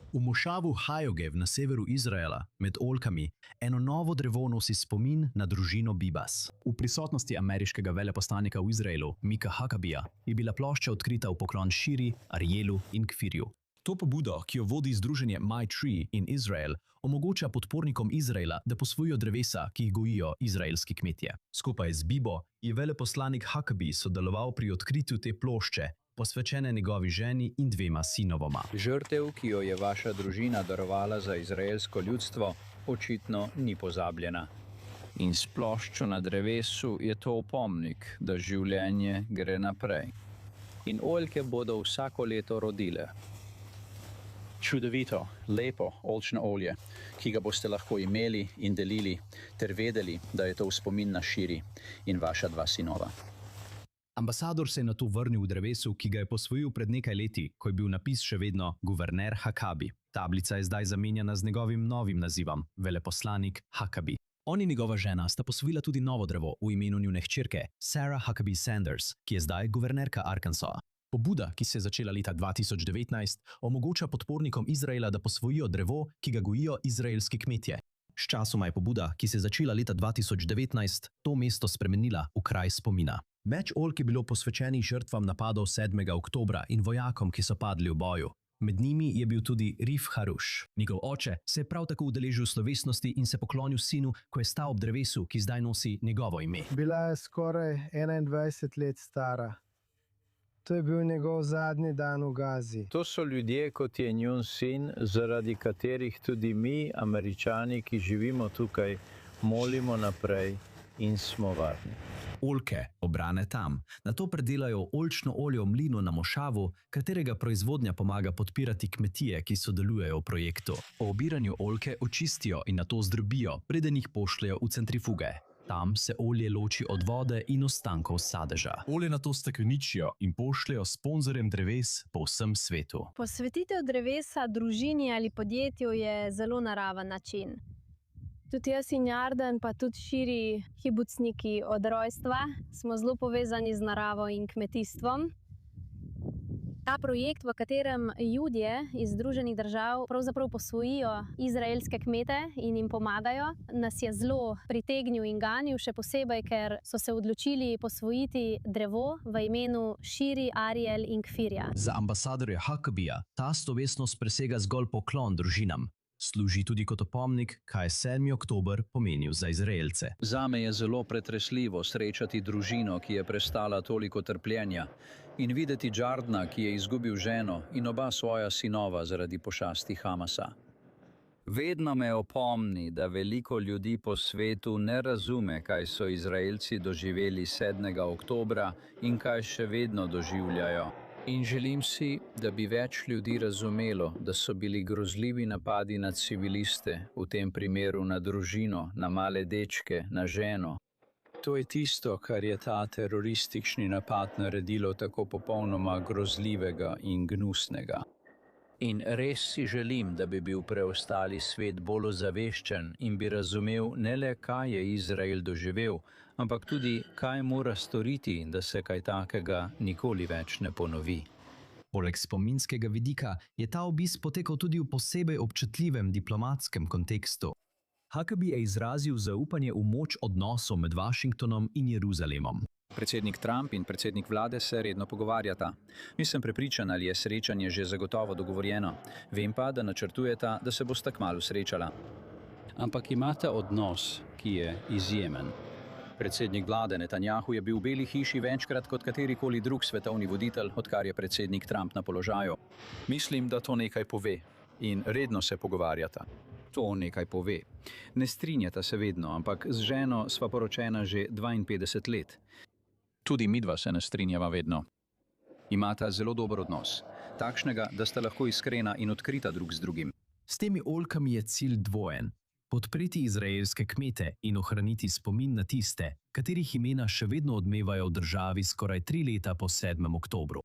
V mošavu Hajogev na severu Izraela, med oljkami, eno novo drevo nosi spomin na družino Bibas. V prisotnosti ameriškega veleposlanika v Izraelu, Mika Huckabee, je bila plošča odkrita v poklon Širi, Arielu in Kfirju. To pobudo, ki jo vodi združenje My Tree in Izrael, omogoča podpornikom Izraela, da posvojijo drevesa, ki jih gojijo izraelski kmetje. Skupaj z Bibo je veleposlanik Huckabee sodeloval pri odkritju te plošče, posvečene njegovi ženi in dvema sinovoma. Žrtev, ki jo je vaša družina darovala za izraelsko ljudstvo, očitno ni pozabljena. In s ploščo na drevesu je to opomnik, da življenje gre naprej. In oljke bodo vsako leto rodile. Čudovito, lepo oljčno olje, ki ga boste lahko imeli in delili, ter vedeli, da je to v spomin na Širi in vaša dva sinova. Ambasador se je nato vrnil v drevesu, ki ga je posvojil pred nekaj leti, ko je bil napis še vedno guverner Huckabee. Tablica je zdaj zamenjana z njegovim novim nazivom, veleposlanik Huckabee. On in njegova žena sta posvojila tudi novo drevo v imenu njune hčerke, Sarah Huckabee Sanders, ki je zdaj guvernerka Arkansasa. Pobuda, ki se je začela leta 2019, omogoča podpornikom Izraela, da posvojijo drevo, ki ga gojijo izraelski kmetje. Sčasoma je pobuda, ki se je začela leta 2019, to mesto spremenila v kraj spomina. Več oljk je bilo posvečenih žrtvam napadov 7. oktobra in vojakom, ki so padli v boju. Med njimi je bil tudi Rif Harush. Njegov oče se je prav tako udeležil slovesnosti in se poklonil sinu, ko je stal ob drevesu, ki zdaj nosi njegovo ime. Bila je skoraj 21 let stara. To je bil njegov zadnji dan v Gazi. To so ljudje, kot je njun sin, zaradi katerih tudi mi, Američani, ki živimo tukaj, molimo naprej in smo varni. Oljke, obrane tam, nato predelajo oljčno olje v mlinu na mošavu, katerega proizvodnja pomaga podpirati kmetije, ki sodelujejo v projektu. Po obiranju oljke očistijo in nato zdrobijo, preden jih pošljejo v centrifuge. Tam se olje loči od vode in ostankov sadeža. Olje nato stekleničijo in pošljejo sponzorjem dreves po vsem svetu. Posvetitev drevesa družini ali podjetju je zelo naraven način. Tudi jaz in Jarden, pa tudi Širi kibucniki od rojstva, smo zelo povezani z naravo in kmetijstvom. Ta projekt, v katerem Judje iz Združenih držav pravzaprav posvojijo izraelske kmete in jim pomagajo, nas je zelo pritegnil in ganil, še posebej, ker so se odločili posvojiti drevo v imenu Širi, Ariel in Kfirja. Za ambasadorja Huckabeeja ta slovesnost presega zgolj poklon družinam. Služi tudi kot opomnik, kaj je 7. oktober pomenil za Izraelce. Zame je zelo pretresljivo srečati družino, ki je prestala toliko trpljenja, in videti Jardna, ki je izgubil ženo in oba svoja sinova zaradi pošasti Hamasa. Vedno me opomni, da veliko ljudi po svetu ne razume, kaj so Izraelci doživeli 7. oktobra in kaj še vedno doživljajo. In želim si, da bi več ljudi razumelo, da so bili grozljivi napadi na civiliste, v tem primeru na družino, na male dečke, na ženo. To je tisto, kar je ta teroristični napad naredilo tako popolnoma grozljivega in gnusnega. In res si želim, da bi bil preostali svet bolj ozaveščen in bi razumel ne le, kaj je Izrael doživel, ampak tudi, kaj mora storiti, da se kaj takega nikoli več ne ponovi. Poleg spominskega vidika je ta obisk potekal tudi v posebej občutljivem diplomatskem kontekstu. Huckabee je izrazil zaupanje v moč odnosov med Washingtonom in Jeruzalemom. Predsednik Trump in predsednik vlade se redno pogovarjata. Nisem prepričan, ali je srečanje že zagotovo dogovorjeno. Vem pa, da načrtujeta, da se bosta kmalu srečala. Ampak imata odnos, ki je izjemen. Predsednik vlade Netanjahu je bil v Beli hiši večkrat kot katerikoli drug svetovni voditelj, odkar je predsednik Trump na položaju. Mislim, da to nekaj pove in redno se pogovarjata. To nekaj pove. Ne strinjata se vedno, ampak z ženo sva poročena že 52 let. Tudi midva se ne strinjava vedno. Imata zelo dober odnos, takšnega, da sta lahko iskrena in odkrita drug z drugim. S temi oljkami je cilj dvojen. Podpreti izraelske kmete in ohraniti spomin na tiste, katerih imena še vedno odmevajo v državi skoraj 3 leta po 7. oktobru.